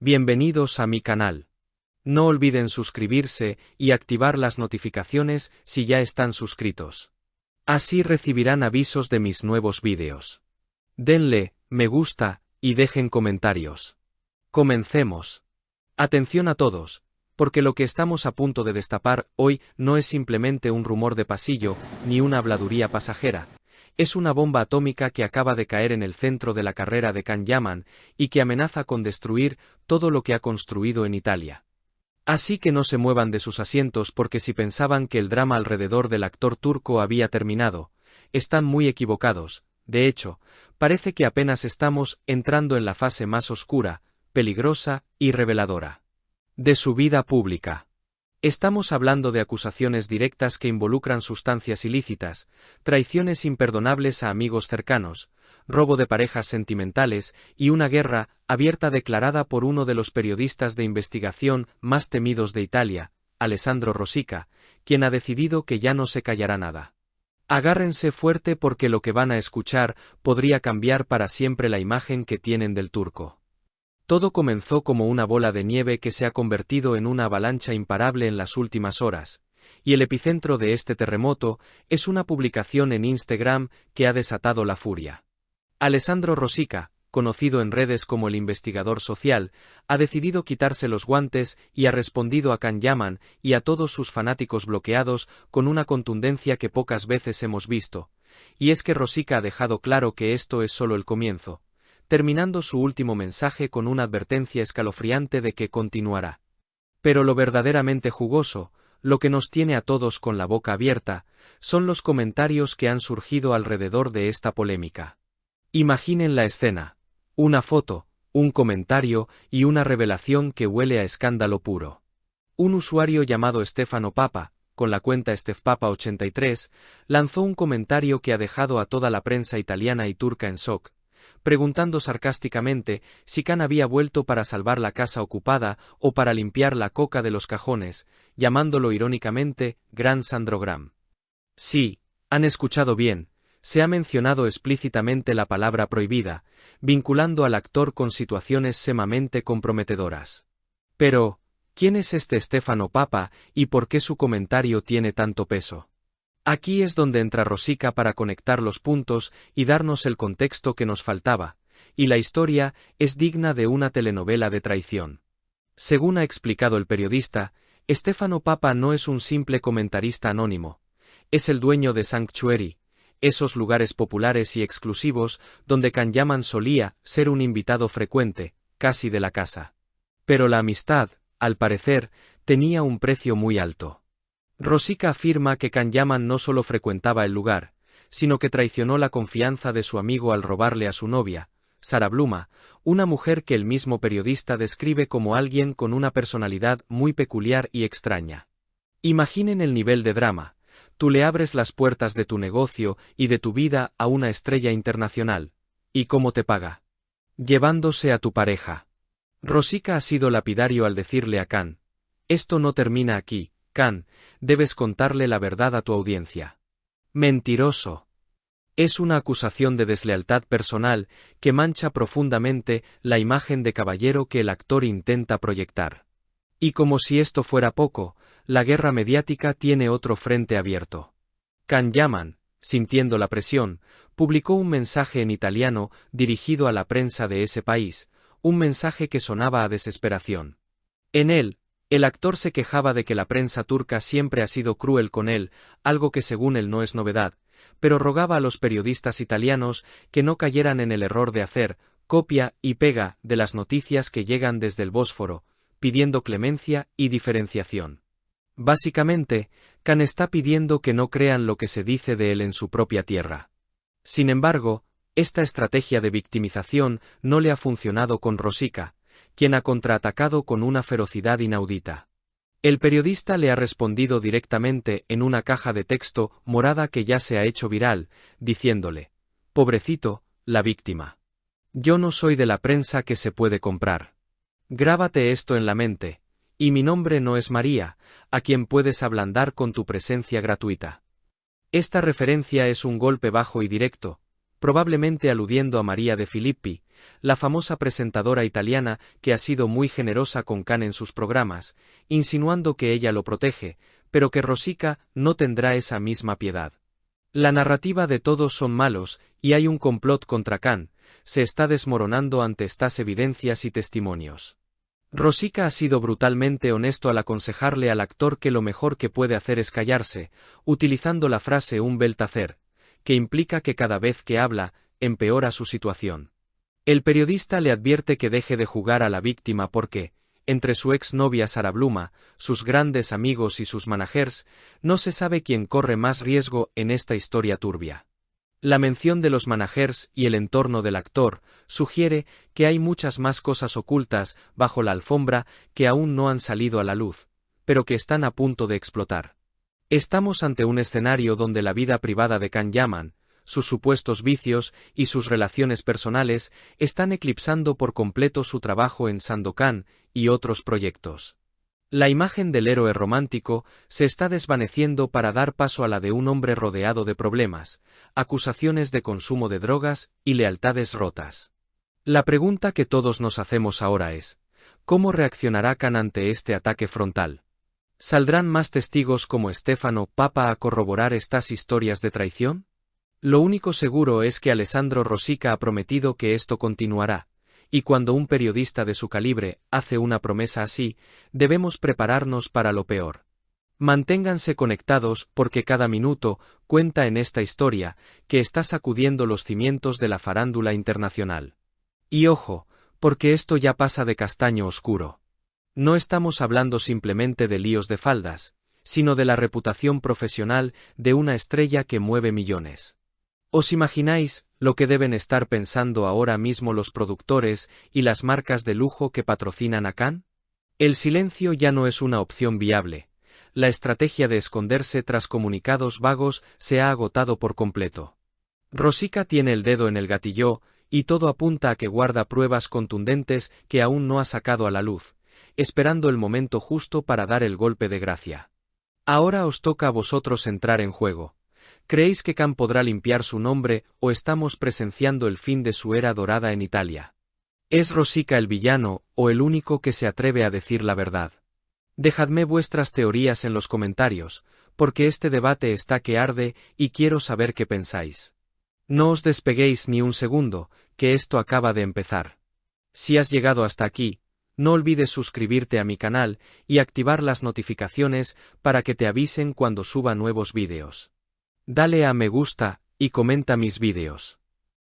Bienvenidos a mi canal. No olviden suscribirse y activar las notificaciones si ya están suscritos. Así recibirán avisos de mis nuevos vídeos. Denle me gusta y dejen comentarios. Comencemos. Atención a todos, porque lo que estamos a punto de destapar hoy no es simplemente un rumor de pasillo ni una habladuría pasajera. Es una bomba atómica que acaba de caer en el centro de la carrera de Can Yaman y que amenaza con destruir todo lo que ha construido en Italia. Así que no se muevan de sus asientos porque si pensaban que el drama alrededor del actor turco había terminado, están muy equivocados. De hecho, parece que apenas estamos entrando en la fase más oscura, peligrosa y reveladora de su vida pública. Estamos hablando de acusaciones directas que involucran sustancias ilícitas, traiciones imperdonables a amigos cercanos, robo de parejas sentimentales y una guerra abierta declarada por uno de los periodistas de investigación más temidos de Italia, Alessandro Rosica, quien ha decidido que ya no se callará nada. Agárrense fuerte porque lo que van a escuchar podría cambiar para siempre la imagen que tienen del turco. Todo comenzó como una bola de nieve que se ha convertido en una avalancha imparable en las últimas horas, y el epicentro de este terremoto es una publicación en Instagram que ha desatado la furia. Alessandro Rosica, conocido en redes como el investigador social, ha decidido quitarse los guantes y ha respondido a Can Yaman y a todos sus fanáticos bloqueados con una contundencia que pocas veces hemos visto, y es que Rosica ha dejado claro que esto es solo el comienzo, terminando su último mensaje con una advertencia escalofriante de que continuará. Pero lo verdaderamente jugoso, lo que nos tiene a todos con la boca abierta, son los comentarios que han surgido alrededor de esta polémica. Imaginen la escena: una foto, un comentario y una revelación que huele a escándalo puro. Un usuario llamado Stefano Papa, con la cuenta StefPapa83, lanzó un comentario que ha dejado a toda la prensa italiana y turca en shock, preguntando sarcásticamente si Can había vuelto para salvar la casa ocupada o para limpiar la coca de los cajones, llamándolo irónicamente Gran Sandrogram. Sí, han escuchado bien, se ha mencionado explícitamente la palabra prohibida, vinculando al actor con situaciones sumamente comprometedoras. Pero, ¿quién es este Stefano Papa y por qué su comentario tiene tanto peso? Aquí es donde entra Rosica para conectar los puntos y darnos el contexto que nos faltaba, y la historia es digna de una telenovela de traición. Según ha explicado el periodista, Stefano Papa no es un simple comentarista anónimo, es el dueño de Sanctuary, esos lugares populares y exclusivos donde Can Yaman solía ser un invitado frecuente, casi de la casa. Pero la amistad, al parecer, tenía un precio muy alto. Rosica afirma que Can Yaman no solo frecuentaba el lugar, sino que traicionó la confianza de su amigo al robarle a su novia, Sara Bluma, una mujer que el mismo periodista describe como alguien con una personalidad muy peculiar y extraña. Imaginen el nivel de drama: tú le abres las puertas de tu negocio y de tu vida a una estrella internacional, ¿y cómo te paga? Llevándose a tu pareja. Rosica ha sido lapidario al decirle a Can: esto no termina aquí, Can, debes contarle la verdad a tu audiencia. Mentiroso. Es una acusación de deslealtad personal que mancha profundamente la imagen de caballero que el actor intenta proyectar. Y como si esto fuera poco, la guerra mediática tiene otro frente abierto. Can Yaman, sintiendo la presión, publicó un mensaje en italiano dirigido a la prensa de ese país, un mensaje que sonaba a desesperación. En él, el actor se quejaba de que la prensa turca siempre ha sido cruel con él, algo que según él no es novedad, pero rogaba a los periodistas italianos que no cayeran en el error de hacer copia y pega de las noticias que llegan desde el Bósforo, pidiendo clemencia y diferenciación. Básicamente, Can está pidiendo que no crean lo que se dice de él en su propia tierra. Sin embargo, esta estrategia de victimización no le ha funcionado con Rosica, quien ha contraatacado con una ferocidad inaudita. El periodista le ha respondido directamente en una caja de texto morada que ya se ha hecho viral, diciéndole: pobrecito, la víctima. Yo no soy de la prensa que se puede comprar. Grábate esto en la mente, y mi nombre no es María, a quien puedes ablandar con tu presencia gratuita. Esta referencia es un golpe bajo y directo, probablemente aludiendo a María de Filippi, la famosa presentadora italiana que ha sido muy generosa con Khan en sus programas, insinuando que ella lo protege, pero que Rosica no tendrá esa misma piedad. La narrativa de todos son malos, y hay un complot contra Khan, se está desmoronando ante estas evidencias y testimonios. Rosica ha sido brutalmente honesto al aconsejarle al actor que lo mejor que puede hacer es callarse, utilizando la frase un bel tacer, que implica que cada vez que habla, empeora su situación. El periodista le advierte que deje de jugar a la víctima porque, entre su exnovia Sara Bluma, sus grandes amigos y sus managers, no se sabe quién corre más riesgo en esta historia turbia. La mención de los managers y el entorno del actor sugiere que hay muchas más cosas ocultas bajo la alfombra que aún no han salido a la luz, pero que están a punto de explotar. Estamos ante un escenario donde la vida privada de Khan Yaman, sus supuestos vicios y sus relaciones personales están eclipsando por completo su trabajo en Sandokan y otros proyectos. La imagen del héroe romántico se está desvaneciendo para dar paso a la de un hombre rodeado de problemas, acusaciones de consumo de drogas y lealtades rotas. La pregunta que todos nos hacemos ahora es, ¿cómo reaccionará Khan ante este ataque frontal? ¿Saldrán más testigos como Stefano Papa a corroborar estas historias de traición? Lo único seguro es que Alessandro Rosica ha prometido que esto continuará. Y cuando un periodista de su calibre hace una promesa así, debemos prepararnos para lo peor. Manténganse conectados porque cada minuto cuenta en esta historia que está sacudiendo los cimientos de la farándula internacional. Y ojo, porque esto ya pasa de castaño oscuro. No estamos hablando simplemente de líos de faldas, sino de la reputación profesional de una estrella que mueve millones. ¿Os imagináis lo que deben estar pensando ahora mismo los productores y las marcas de lujo que patrocinan a Khan? El silencio ya no es una opción viable. La estrategia de esconderse tras comunicados vagos se ha agotado por completo. Rosica tiene el dedo en el gatillo, y todo apunta a que guarda pruebas contundentes que aún no ha sacado a la luz, esperando el momento justo para dar el golpe de gracia. Ahora os toca a vosotros entrar en juego. ¿Creéis que Khan podrá limpiar su nombre o estamos presenciando el fin de su era dorada en Italia? ¿Es Rosica el villano o el único que se atreve a decir la verdad? Dejadme vuestras teorías en los comentarios, porque este debate está que arde y quiero saber qué pensáis. No os despeguéis ni un segundo, que esto acaba de empezar. Si has llegado hasta aquí, no olvides suscribirte a mi canal y activar las notificaciones para que te avisen cuando suba nuevos vídeos. Dale a me gusta y comenta mis vídeos.